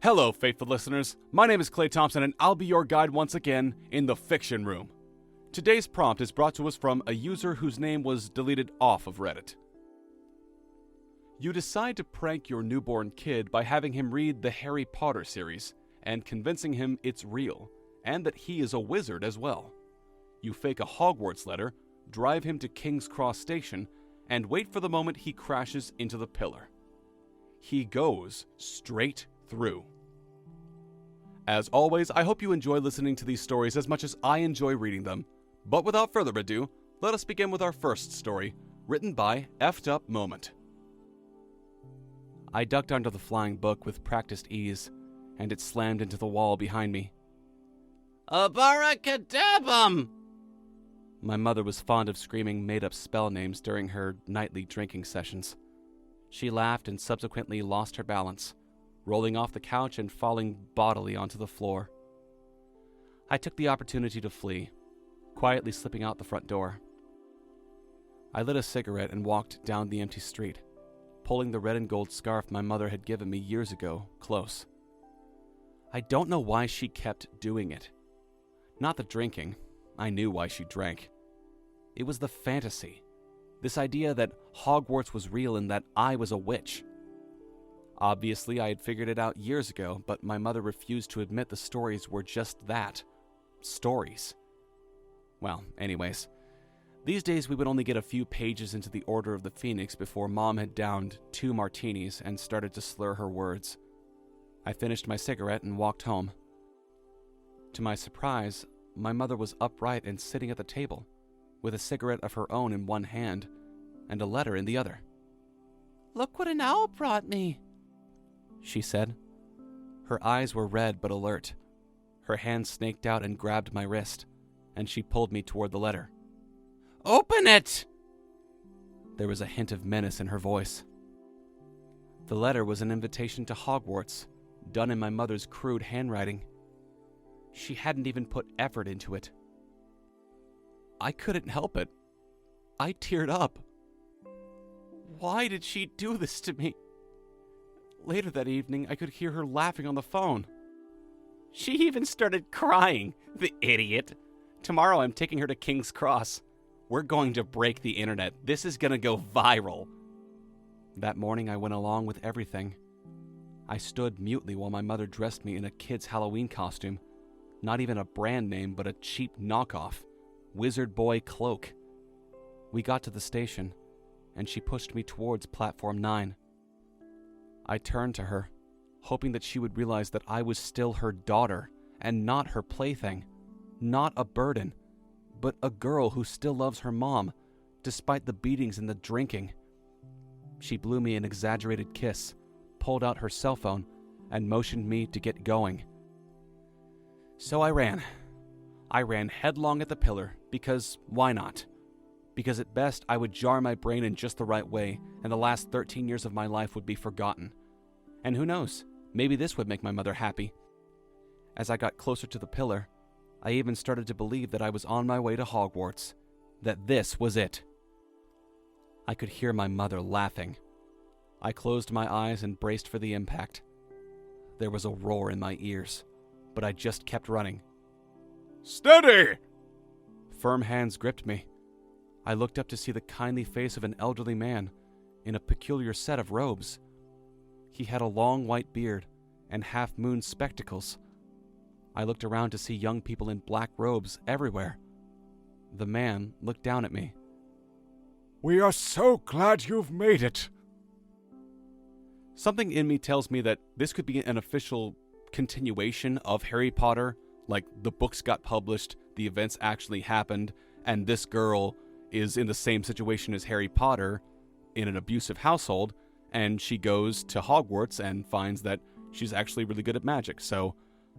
Hello, faithful listeners. My name is Clay Thompson, and I'll be your guide once again in the fiction room. Today's prompt is brought to us from a user whose name was deleted off of Reddit. You decide to prank your newborn kid by having him read the Harry Potter series and convincing him it's real, and that he is a wizard as well. You fake a Hogwarts letter, drive him to King's Cross Station, and wait for the moment he crashes into the pillar. He goes straight through. As always, I hope you enjoy listening to these stories as much as I enjoy reading them. But without further ado, let us begin with our first story, written by Effed Up Moment. I ducked under the flying book with practiced ease, and it slammed into the wall behind me. Abaracadabum! My mother was fond of screaming made-up spell names during her nightly drinking sessions. She laughed and subsequently lost her balance, rolling off the couch and falling bodily onto the floor. I took the opportunity to flee, quietly slipping out the front door. I lit a cigarette and walked down the empty street, pulling the red and gold scarf my mother had given me years ago close. I don't know why she kept doing it. Not the drinking. I knew why she drank. It was the fantasy. This idea that Hogwarts was real and that I was a witch. Obviously, I had figured it out years ago, but my mother refused to admit the stories were just that. Stories. Well, anyways, these days we would only get a few pages into the Order of the Phoenix before Mom had downed 2 martinis and started to slur her words. I finished my cigarette and walked home. To my surprise, my mother was upright and sitting at the table, with a cigarette of her own in one hand and a letter in the other. "Look what an owl brought me," she said. Her eyes were red but alert. Her hand snaked out and grabbed my wrist, and she pulled me toward the letter. "Open it!" There was a hint of menace in her voice. The letter was an invitation to Hogwarts, done in my mother's crude handwriting. She hadn't even put effort into it. I couldn't help it. I teared up. Why did she do this to me? Later that evening, I could hear her laughing on the phone. She even started crying, the idiot. Tomorrow I'm taking her to King's Cross. We're going to break the internet. This is going to go viral. That morning I went along with everything. I stood mutely while my mother dressed me in a kid's Halloween costume. Not even a brand name, but a cheap knockoff. Wizard Boy cloak. We got to the station, and she pushed me towards platform 9. I turned to her, hoping that she would realize that I was still her daughter, and not her plaything. Not a burden, but a girl who still loves her mom, despite the beatings and the drinking. She blew me an exaggerated kiss, pulled out her cell phone, and motioned me to get going. So I ran. I ran headlong at the pillar, because why not? Because at best I would jar my brain in just the right way, and the last 13 years of my life would be forgotten. And who knows, maybe this would make my mother happy. As I got closer to the pillar, I even started to believe that I was on my way to Hogwarts, that this was it. I could hear my mother laughing. I closed my eyes and braced for the impact. There was a roar in my ears, but I just kept running. "Steady!" Firm hands gripped me. I looked up to see the kindly face of an elderly man in a peculiar set of robes. He had a long white beard and half-moon spectacles. I looked around to see young people in black robes everywhere. The man looked down at me. "We are so glad you've made it." Something in me tells me that this could be an official continuation of Harry Potter, like the books got published, the events actually happened, and this girl is in the same situation as Harry Potter in an abusive household, and she goes to Hogwarts and finds that she's actually really good at magic. So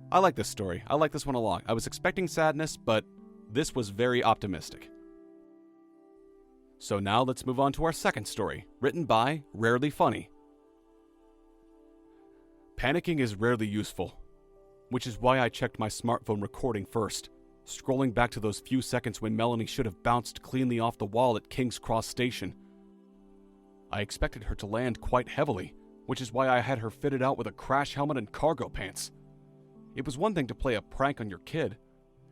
I like this story. I like this one a lot. I was expecting sadness, but this was very optimistic. So now let's move on to our second story, written by Rarely Funny. Panicking is rarely useful, which is why I checked my smartphone recording first, scrolling back to those few seconds when Melanie should have bounced cleanly off the wall at King's Cross Station. I expected her to land quite heavily, which is why I had her fitted out with a crash helmet and cargo pants. It was one thing to play a prank on your kid,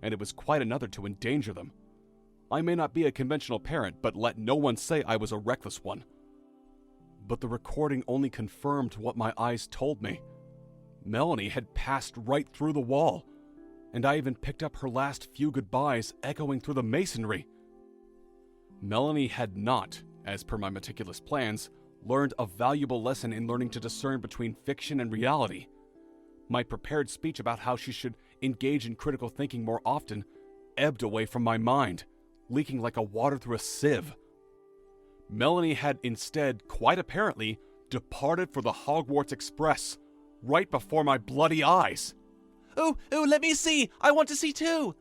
and it was quite another to endanger them. I may not be a conventional parent, but let no one say I was a reckless one. But the recording only confirmed what my eyes told me. Melanie had passed right through the wall, and I even picked up her last few goodbyes echoing through the masonry. Melanie had not, as per my meticulous plans, learned a valuable lesson in learning to discern between fiction and reality. My prepared speech about how she should engage in critical thinking more often ebbed away from my mind, leaking like a water through a sieve. Melanie had instead, quite apparently, departed for the Hogwarts Express, right before my bloody eyes. Oh, let me see! I want to see too!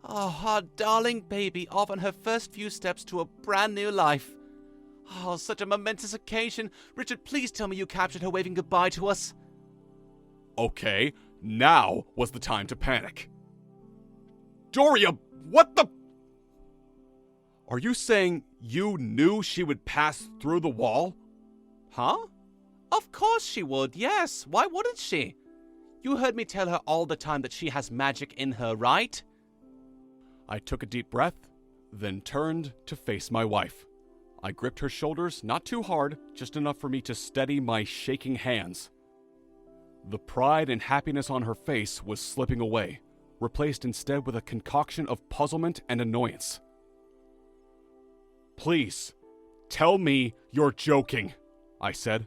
Oh, our darling baby off on her first few steps to a brand new life. Oh, such a momentous occasion. Richard, please tell me you captured her waving goodbye to us. Okay, now was the time to panic. Doria, what the... Are you saying you knew she would pass through the wall? Huh? Of course she would, yes. Why wouldn't she? You heard me tell her all the time that she has magic in her, right? I took a deep breath, then turned to face my wife. I gripped her shoulders, not too hard, just enough for me to steady my shaking hands. The pride and happiness on her face was slipping away, replaced instead with a concoction of puzzlement and annoyance. Please, tell me you're joking, I said.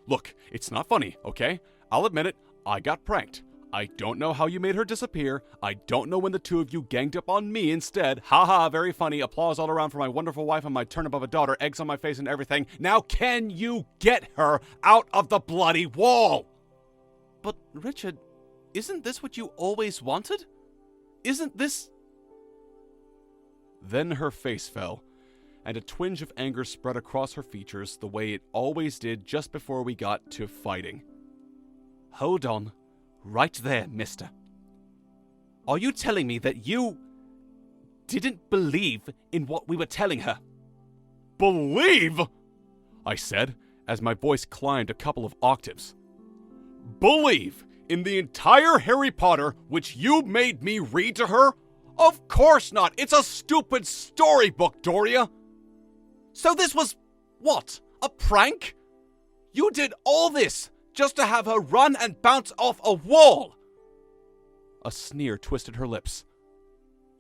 Look, it's not funny, okay? I'll admit it, I got pranked. I don't know how you made her disappear. I don't know when the two of you ganged up on me instead. Haha, very funny. Applause all around for my wonderful wife and my turnip of a daughter. Eggs on my face and everything. Now can you get her out of the bloody wall? But, Richard, isn't this what you always wanted? Isn't this... Then her face fell, and a twinge of anger spread across her features the way it always did just before we got to fighting. Hold on. Right there, mister. Are you telling me that you didn't believe in what we were telling her? Believe? I said, as my voice climbed a couple of octaves. Believe in the entire Harry Potter which you made me read to her? Of course not! It's a stupid storybook, Doria! So this was, what, a prank? You did all this just to have her run and bounce off a wall! A sneer twisted her lips.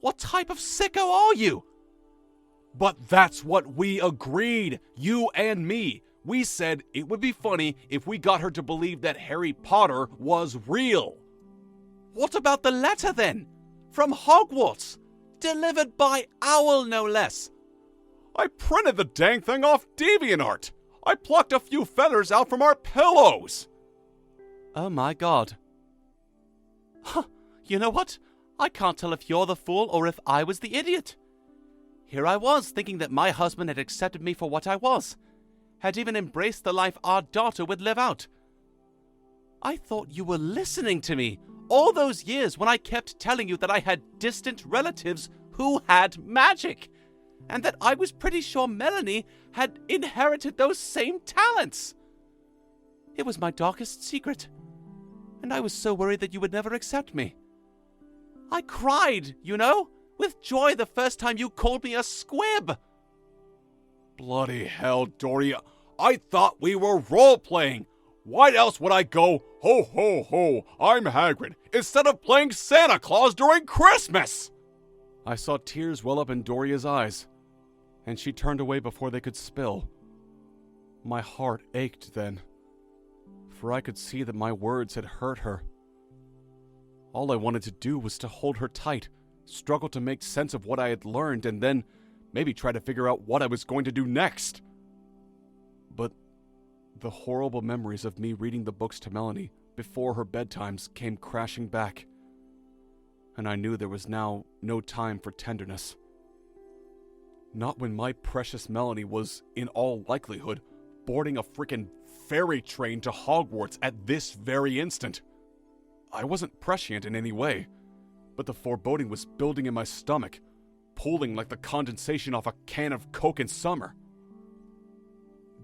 What type of sicko are you? But that's what we agreed, you and me. We said it would be funny if we got her to believe that Harry Potter was real. What about the letter then? From Hogwarts? Delivered by Owl, no less. I printed the dang thing off DeviantArt. I plucked a few feathers out from our pillows. Oh my god. Huh, you know what? I can't tell if you're the fool or if I was the idiot. Here I was, thinking that my husband had accepted me for what I was, had even embraced the life our daughter would live out. I thought you were listening to me all those years when I kept telling you that I had distant relatives who had magic, and that I was pretty sure Melanie had inherited those same talents. It was my darkest secret, and I was so worried that you would never accept me. I cried, you know, with joy the first time you called me a squib. Bloody hell, Doria. I thought we were role-playing. Why else would I go, ho ho ho, I'm Hagrid, instead of playing Santa Claus during Christmas? I saw tears well up in Doria's eyes, and she turned away before they could spill. My heart ached then, for I could see that my words had hurt her. All I wanted to do was to hold her tight, struggle to make sense of what I had learned, and then maybe try to figure out what I was going to do next. But the horrible memories of me reading the books to Melanie before her bedtimes came crashing back, and I knew there was now no time for tenderness. Not when my precious Melanie was, in all likelihood, boarding a frickin' ferry train to Hogwarts at this very instant. I wasn't prescient in any way, but the foreboding was building in my stomach, pooling like the condensation off a can of Coke in summer.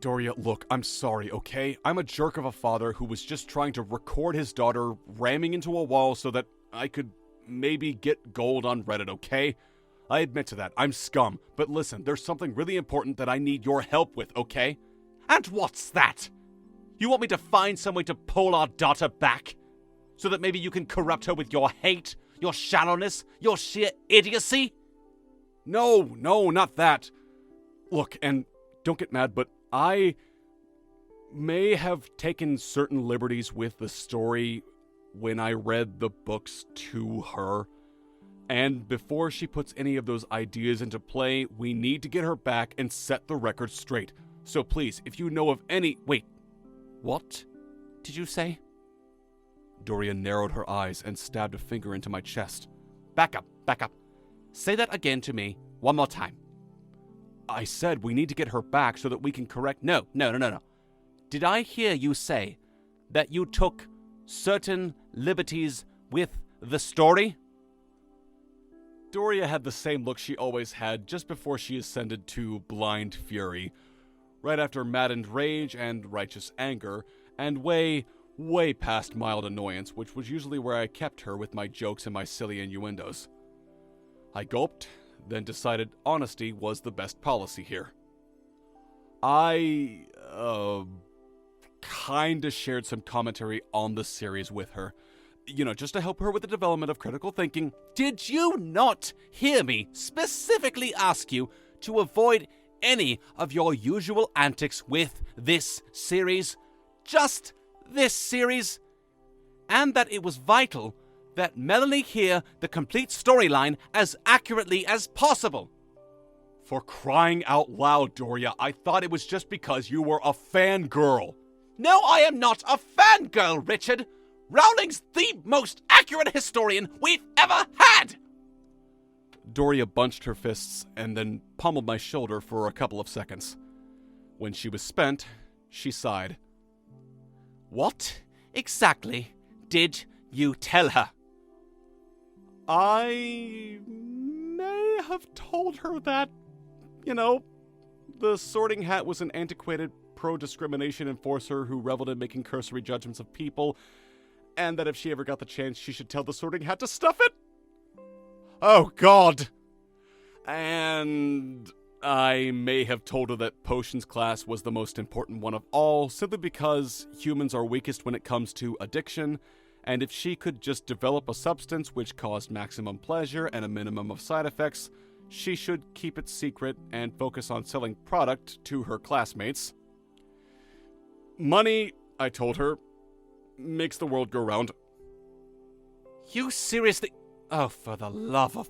Doria, look, I'm sorry, okay? I'm a jerk of a father who was just trying to record his daughter ramming into a wall so that I could maybe get gold on Reddit, okay? I admit to that, I'm scum. But listen, there's something really important that I need your help with, okay? And what's that? You want me to find some way to pull our daughter back? So that maybe you can corrupt her with your hate, your shallowness, your sheer idiocy? No, not that. Look, and don't get mad, but I may have taken certain liberties with the story when I read the books to her. And before she puts any of those ideas into play, we need to get her back and set the record straight. So please, if you know of any... Wait, what did you say? Doria narrowed her eyes and stabbed a finger into my chest. Back up. Say that again to me one more time. I said we need to get her back so that we can correct... No. Did I hear you say that you took certain liberties with the story? Doria had the same look she always had just before she ascended to blind fury, right after maddened rage and righteous anger, and way past mild annoyance, which was usually where I kept her with my jokes and my silly innuendos. I gulped, then decided honesty was the best policy here. I, kinda shared some commentary on the series with her. You know, just to help her with the development of critical thinking. Did you not hear me specifically ask you to avoid any of your usual antics with this series? Just this series? And that it was vital that Melanie hear the complete storyline as accurately as possible. For crying out loud, Doria, I thought it was just because you were a fangirl. No, I am not a fangirl, Richard. Rowling's the most accurate historian we've ever had! Doria bunched her fists and then pummeled my shoulder for a couple of seconds. When she was spent, she sighed. What exactly did you tell her? I may have told her that, the Sorting Hat was an antiquated pro-discrimination enforcer who reveled in making cursory judgments of people, and that if she ever got the chance, she should tell the Sorting Hat to stuff it. Oh, God! And I may have told her that potions class was the most important one of all, simply because humans are weakest when it comes to addiction, and if she could just develop a substance which caused maximum pleasure and a minimum of side effects, she should keep it secret and focus on selling product to her classmates. Money, I told her, makes the world go round. You seriously... Oh, for the love of...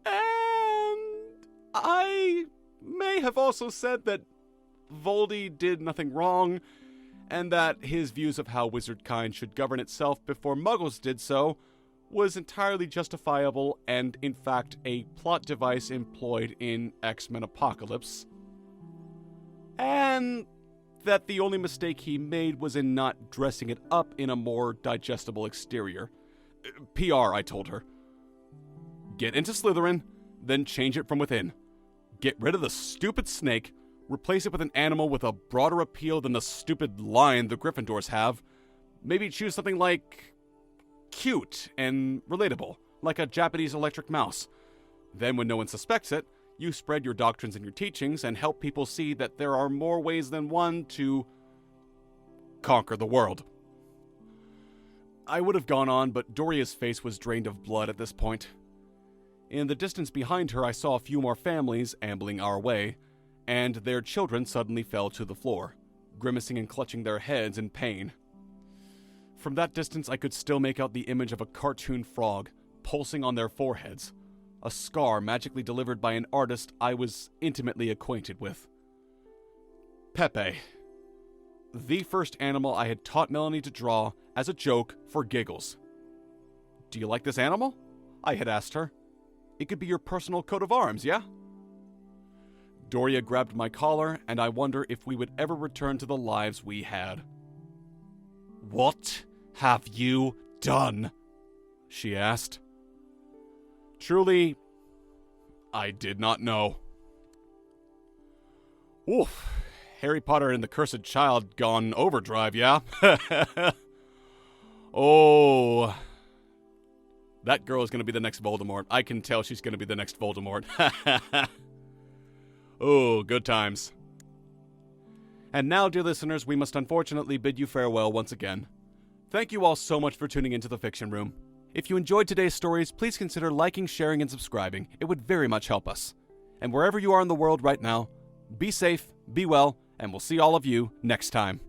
And I may have also said that Voldy did nothing wrong, and that his views of how wizardkind should govern itself before Muggles did so was entirely justifiable and, in fact, a plot device employed in X-Men Apocalypse. And that the only mistake he made was in not dressing it up in a more digestible exterior. PR, I told her. Get into Slytherin, then change it from within. Get rid of the stupid snake, replace it with an animal with a broader appeal than the stupid lion the Gryffindors have. Maybe choose something like cute and relatable, like a Japanese electric mouse. Then when no one suspects it, you spread your doctrines and your teachings and help people see that there are more ways than one to conquer the world. I would have gone on, but Doria's face was drained of blood at this point. In the distance behind her, I saw a few more families ambling our way, and their children suddenly fell to the floor, grimacing and clutching their heads in pain. From that distance, I could still make out the image of a cartoon frog pulsing on their foreheads, a scar magically delivered by an artist I was intimately acquainted with. Pepe. The first animal I had taught Melanie to draw as a joke for giggles. Do you like this animal? I had asked her. It could be your personal coat of arms, yeah? Doria grabbed my collar, and I wonder if we would ever return to the lives we had. What have you done? She asked. Truly, I did not know. Oof. Harry Potter and the Cursed Child gone overdrive, yeah? Oh, that girl is going to be the next Voldemort. I can tell she's going to be the next Voldemort. Oh, good times. And now, dear listeners, we must unfortunately bid you farewell once again. Thank you all so much for tuning into the Fiction Room. If you enjoyed today's stories, please consider liking, sharing, and subscribing. It would very much help us. And wherever you are in the world right now, be safe, be well, and we'll see all of you next time.